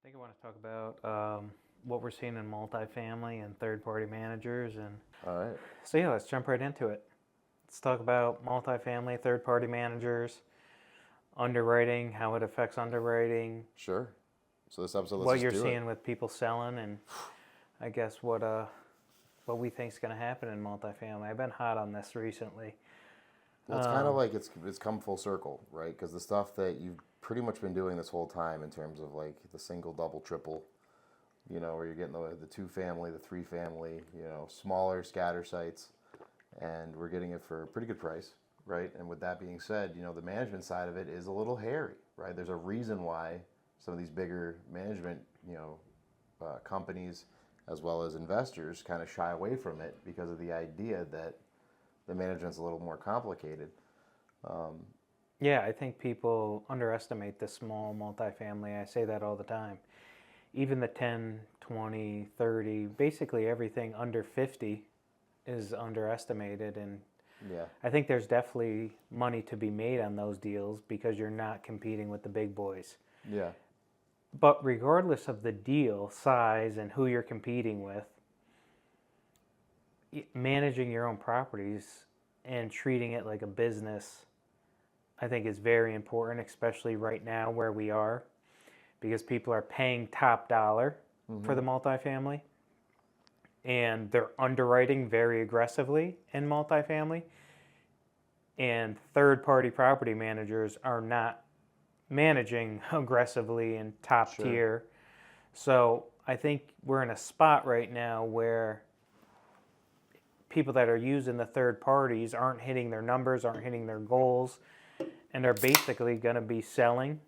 think I want to talk about what we're seeing in multifamily and third-party managers, and All right. so yeah, let's jump right into it. Let's talk about multifamily, third-party managers, underwriting, how it affects underwriting, Sure. So this episode, let's what just you're do it. seeing with people selling, and I guess what we think is going to happen in multifamily. I've been hot on this recently. Well, it's kind of like it's come full circle, right? Because the stuff that you've pretty much been doing this whole time in terms of like the single, double, triple, where you're getting the two family, the three family, smaller scatter sites, and we're getting it for a pretty good price, right? And with that being said, the management side of it is a little hairy, right? There's a reason why some of these bigger management, companies as well as investors kind of shy away from it because of the idea that the management's a little more complicated. Yeah, I think people underestimate the small multifamily. I say that all the time. Even the 10, 20, 30, basically everything under 50 is underestimated. And Yeah, I think there's definitely money to be made on those deals because you're not competing with the big boys. yeah, But regardless of the deal size and who you're competing with, managing your own properties and treating it like a business, I think is very important, especially right now where we are, because people are paying top dollar for the multifamily and they're underwriting very aggressively in multifamily. And third party property managers are not managing aggressively in top sure, tier. So I think we're in a spot right now where people that are using the third parties aren't hitting their numbers, aren't hitting their goals, and they're basically going to be selling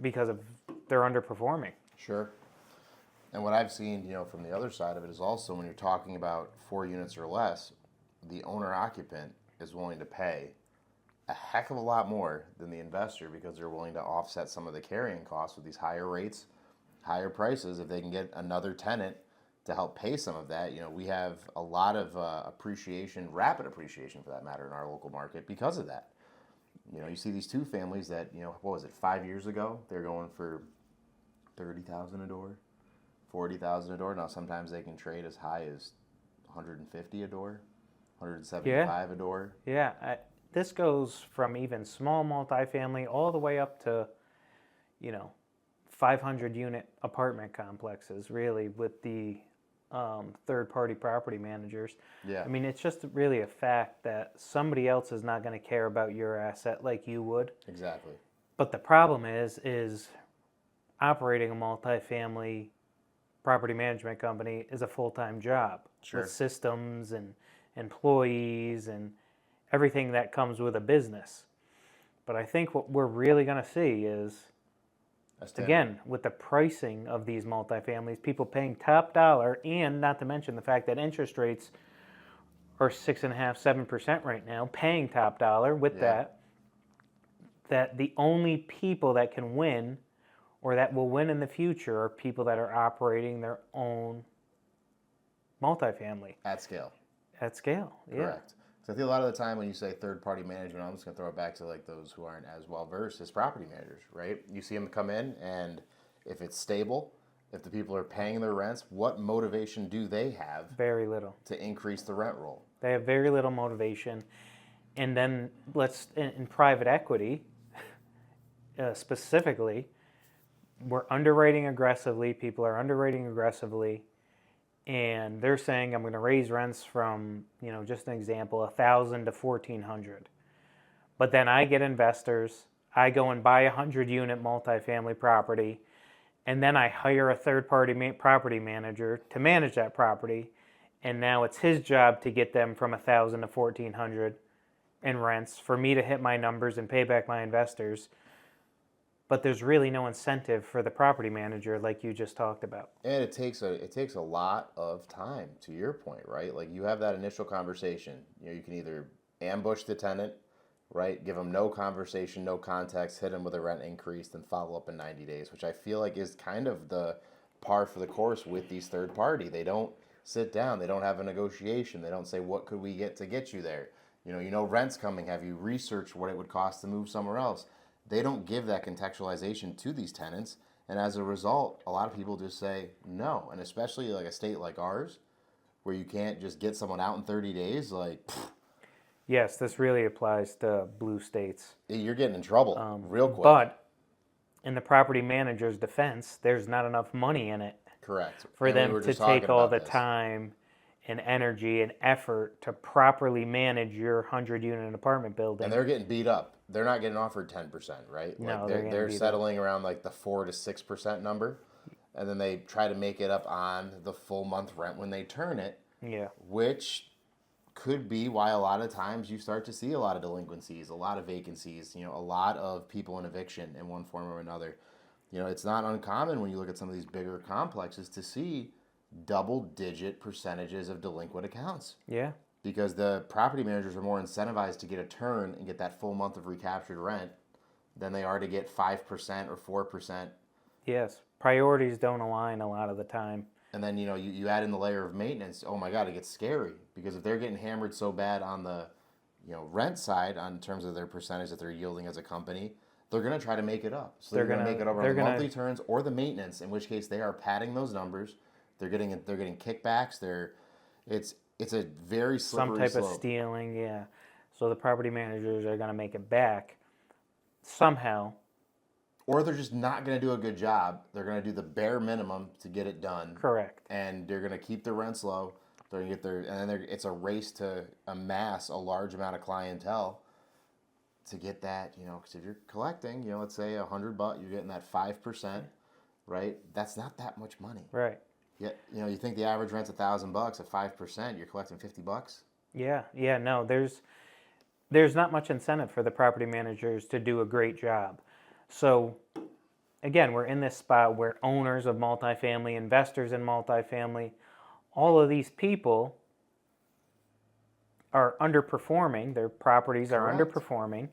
because of they're underperforming. sure. And what I've seen, from the other side of it is also when you're talking about 4 units or less, the owner occupant is willing to pay a heck of a lot more than the investor because they're willing to offset some of the carrying costs with these higher rates, higher prices. If they can get another tenant to help pay some of that, we have a lot of appreciation, rapid appreciation for that matter, in our local market because of that. You see these two families that, what was it, 5 years ago? They're going for 30,000 a door, 40,000 a door. Now sometimes they can trade as high as 150 a door, Yeah, 175 a door. yeah. This goes from even small multifamily all the way up to, 500 unit apartment complexes, really, with the third party property managers. Yeah, I mean, it's just really a fact that somebody else is not going to care about your asset like you would. exactly. But the problem is operating a multifamily property management company is a full-time job Sure. with systems and employees and everything that comes with a business. But I think what we're really going to see is, again, with the pricing of these multifamilies, people paying top dollar, and not to mention the fact that interest rates are 6.5%, 7% right now, paying top dollar. With Yeah. that the only people that can win or that will win in the future are people that are operating their own multifamily At scale. at scale. Yeah. Correct. So I think a lot of the time when you say third-party management, I'm just going to throw it back to like those who aren't as well versed as property managers, right? You see them come in, and if it's stable, if the people are paying their rents, what motivation do they have Very little. to increase the rent roll? They have very little motivation. And then in private equity, specifically, we're underwriting aggressively. People are underwriting aggressively. And they're saying, I'm going to raise rents from, just an example, 1,000 to 1,400. But then I get investors. I go and buy a 100-unit multifamily property, and then I hire a third-party property manager to manage that property. And now it's his job to get them from 1,000 to 1,400 in rents for me to hit my numbers and pay back my investors. But there's really no incentive for the property manager like you just talked about. And it takes a lot of time, to your point, right? Like you have that initial conversation. You can either ambush the tenant, right? Give them no conversation, no context, hit them with a rent increase, then follow up in 90 days, which I feel like is kind of the par for the course with these third party. They don't sit down. They don't have a negotiation. They don't say, what could we get to get you there? Rent's coming. Have you researched what it would cost to move somewhere else? They don't give that contextualization to these tenants. And as a result, a lot of people just say no. And especially like a state like ours, where you can't just get someone out in 30 days, like, Yes, this really applies to blue states. you're getting in trouble real quick. But in the property manager's defense, there's not enough money in it Correct. for And we them were to just talking take all about the this. time and energy and effort to properly manage your 100-unit apartment building. And they're getting beat up. They're not getting offered 10%, right? No, Like they're getting they're beat up. settling around like the 4 to 6% number, and then they try to make it up on the full month rent when they turn it, Yeah, which could be why a lot of times you start to see a lot of delinquencies, a lot of vacancies, a lot of people in eviction in one form or another. It's not uncommon when you look at some of these bigger complexes to see double-digit percentages of delinquent accounts, yeah, because the property managers are more incentivized to get a turn and get that full month of recaptured rent than they are to get 5% or 4%. yes. Priorities don't align a lot of the time. And then, you add in the layer of maintenance. Oh my God, it gets scary, because if they're getting hammered so bad on the, rent side in terms of their percentage that they're yielding as a company, they're going to try to make it up. So they're going to make it up on the monthly turns or the maintenance, in which case they are padding those numbers. They're getting kickbacks. It's a very slippery Some type slope. of stealing, yeah. So the property managers are going to make it back somehow. Or they're just not going to do a good job. They're going to do the bare minimum to get it done. Correct. And they're going to keep their rents low. They're going to get and then it's a race to amass a large amount of clientele to get that, because if you're collecting, let's say $100, you're getting that 5%, right? That's not that much money. Right. Yet, you think the average rent's $1,000 at 5%, you're collecting $50. Yeah. No, there's not much incentive for the property managers to do a great job. So, again, we're in this spot where owners of multifamily, investors in multifamily, all of these people are underperforming. Their properties are Correct. underperforming.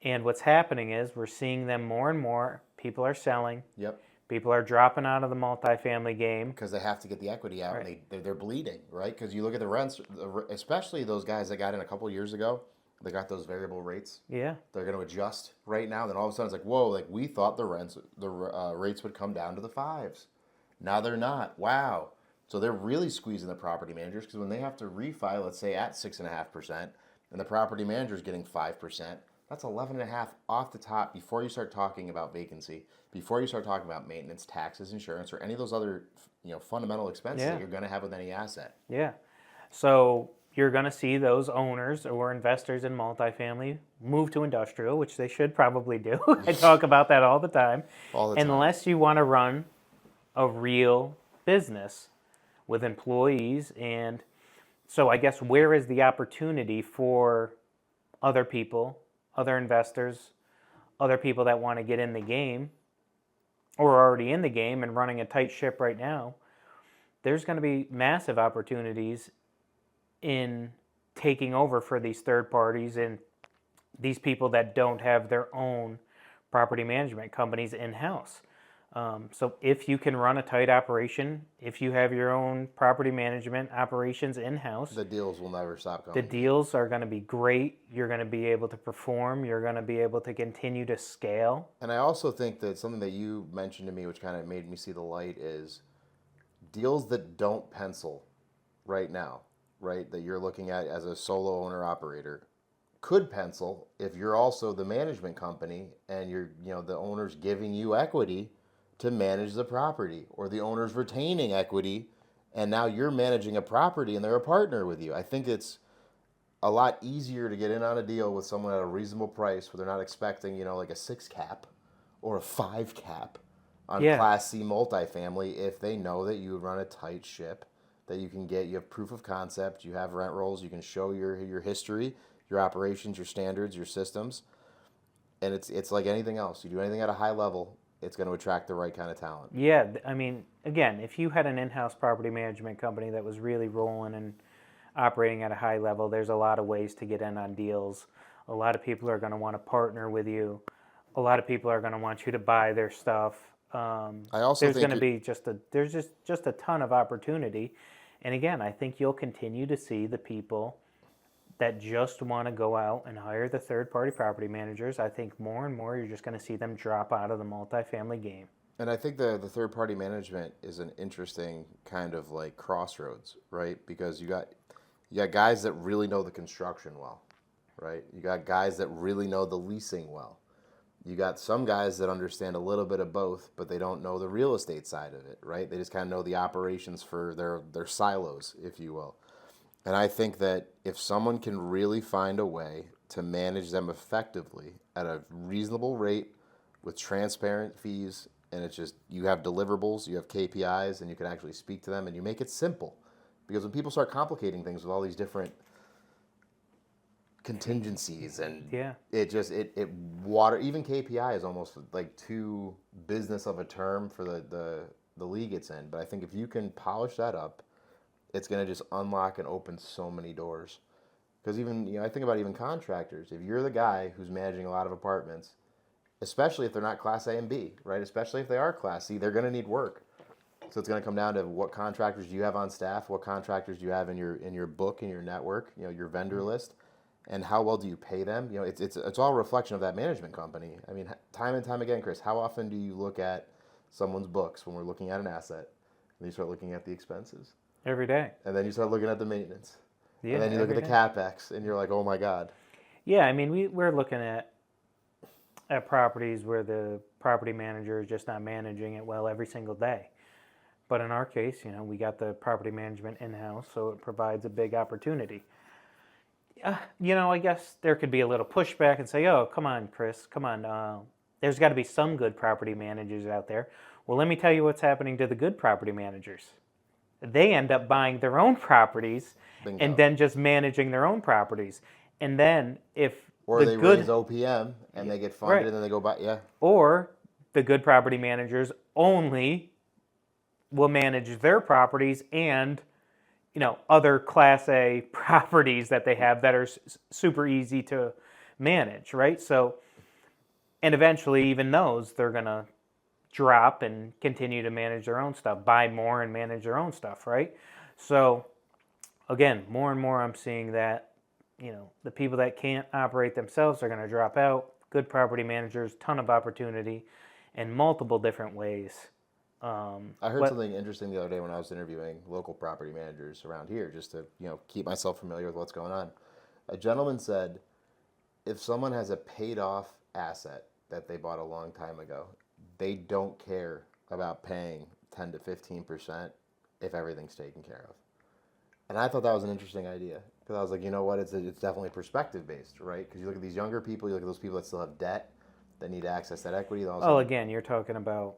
And what's happening is we're seeing them more and more. People are selling. Yep. People are dropping out of the multifamily game. Because they have to get the equity out, Right. and they're bleeding, right? Because you look at the rents, especially those guys that got in a couple of years ago, they got those variable rates. Yeah. They're going to adjust right now. Then all of a sudden it's like, whoa, like we thought the rates would come down to the 5s. Now they're not. Wow. So they're really squeezing the property managers, because when they have to refi, let's say at 6.5%, and the property manager's getting 5%, that's 11.5 off the top before you start talking about vacancy, before you start talking about maintenance, taxes, insurance, or any of those other fundamental expenses Yeah. that you're going to have with any asset. Yeah. So you're going to see those owners or investors in multifamily move to industrial, which they should probably do. I talk about that all the time. All the time. Unless you want to run a real business with employees. And so I guess where is the opportunity for other people, other investors, other people that want to get in the game or are already in the game and running a tight ship right now? There's going to be massive opportunities in taking over for these third parties and these people that don't have their own property management companies in-house. So if you can run a tight operation, if you have your own property management operations in-house, The deals will never stop the coming. deals are going to be great. You're going to be able to perform. You're going to be able to continue to scale. And I also think that something that you mentioned to me, which kind of made me see the light, is deals that don't pencil right now, right, that you're looking at as a solo owner operator, could pencil if you're also the management company and the owner's giving you equity to manage the property, or the owner's retaining equity and now you're managing a property and they're a partner with you. I think it's a lot easier to get in on a deal with someone at a reasonable price where they're not expecting, like a 6 cap or a 5 cap on Yeah. Class C multifamily, if they know that you run a tight ship, that you have proof of concept, you have rent rolls, you can show your history, your operations, your standards, your systems. And it's like anything else. You do anything at a high level, it's going to attract the right kind of talent. Yeah, I mean, again, if you had an in-house property management company that was really rolling and operating at a high level, there's a lot of ways to get in on deals. A lot of people are going to want to partner with you. A lot of people are going to want you to buy their stuff. I also There's think going to be just a ton of opportunity. And again, I think you'll continue to see the people that just want to go out and hire the third-party property managers. I think more and more you're just going to see them drop out of the multifamily game. And I think the third party management is an interesting kind of like crossroads, right? Because you got guys that really know the construction well, right? You got guys that really know the leasing well. You got some guys that understand a little bit of both, but they don't know the real estate side of it, right? They just kind of know the operations for their silos, if you will. And I think that if someone can really find a way to manage them effectively at a reasonable rate with transparent fees, and it's just you have deliverables, you have KPIs, and you can actually speak to them, and you make it simple. Because when people start complicating things with all these different contingencies and Yeah. it water even KPI is almost like too business of a term for the league it's in. But I think if you can polish that up, it's going to just unlock and open so many doors. Because even I think about even contractors. If you're the guy who's managing a lot of apartments, especially if they're not Class A and B, right? Especially if they are Class C, they're going to need work. So it's going to come down to what contractors do you have on staff, what contractors do you have in your book, in your network, your vendor list, and how well do you pay them? It's all a reflection of that management company. I mean, time and time again, Chris, how often do you look at someone's books when we're looking at an asset, and you start looking at the expenses, Every day. and then you start looking at the maintenance, Yeah. and then you look at the day. capex, and you're like, oh my god. Yeah, I mean, we're looking at properties where the property manager is just not managing it well every single day. But in our case, we got the property management in-house, so it provides a big opportunity. I guess there could be a little pushback and say, oh, come on, Chris, come on. There's got to be some good property managers out there. Well, let me tell you what's happening to the good property managers. They end up buying their own properties Bingo. and then just managing their own properties. And then if Or they raise OPM and they get funded Right. and then they go buy, yeah. or the good property managers only will manage their properties and other Class A properties that they have that are super easy to manage, right? So, and eventually even those, they're going to drop and continue to manage their own stuff, buy more and manage their own stuff, right? So, again, more and more I'm seeing that, the people that can't operate themselves are going to drop out. Good property managers, ton of opportunity in multiple different ways. I heard something interesting the other day when I was interviewing local property managers around here, just to keep myself familiar with what's going on. A gentleman said, if someone has a paid off asset that they bought a long time ago, they don't care about paying 10 to 15% if everything's taken care of. And I thought that was an interesting idea because I was like, you know what, it's definitely perspective based, right? Because you look at these younger people, you look at those people that still have debt, that need to access that equity. Well, again, you're talking about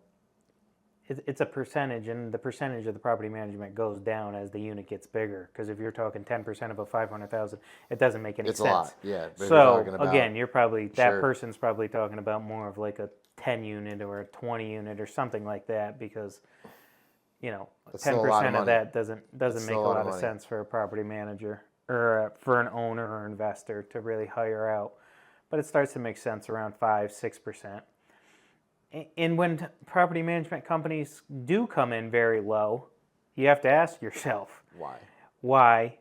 it's a percentage, and the percentage of the property management goes down as the unit gets bigger. Because if you're talking 10% of a 500,000, it doesn't make any it's sense. a lot, yeah. But if you're So talking about, again, you're probably that Sure. person's probably talking about more of like a 10 unit or a 20 unit or something like that, because That's still a lot of 10% of money. that doesn't make a still a lot lot of of money. sense for a property manager or for an owner or investor to really hire out. But it starts to make sense around 5-6%. And when property management companies do come in very low, you have to ask yourself, why,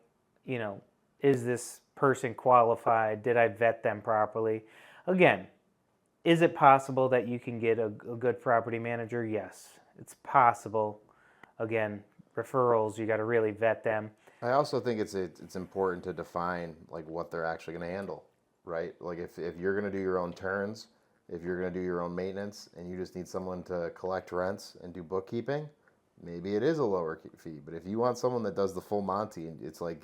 is this person qualified? Did I vet them properly? Again, is it possible that you can get a good property manager? Yes, it's possible. Again, referrals, you got to really vet them. I also think it's important to define like what they're actually going to handle, right? Like if you're going to do your own turns, if you're going to do your own maintenance, and you just need someone to collect rents and do bookkeeping, maybe it is a lower fee. But if you want someone that does the full Monty, it's like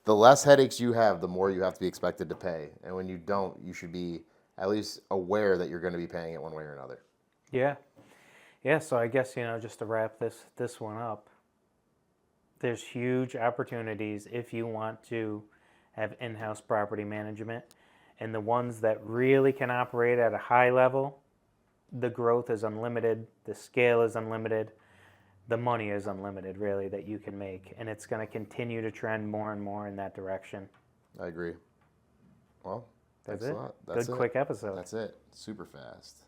the less headaches you have, the more you have to be expected to pay. And when you don't, you should be at least aware that you're going to be paying it one way or another. Yeah. Yeah, so I guess, just to wrap this one up, there's huge opportunities if you want to have in-house property management. And the ones that really can operate at a high level, the growth is unlimited, the scale is unlimited, the money is unlimited, really, that you can make. And it's going to continue to trend more and more in that direction. I agree. Well, That's thanks it. a lot. That's Good, it. quick episode. That's it. Super fast.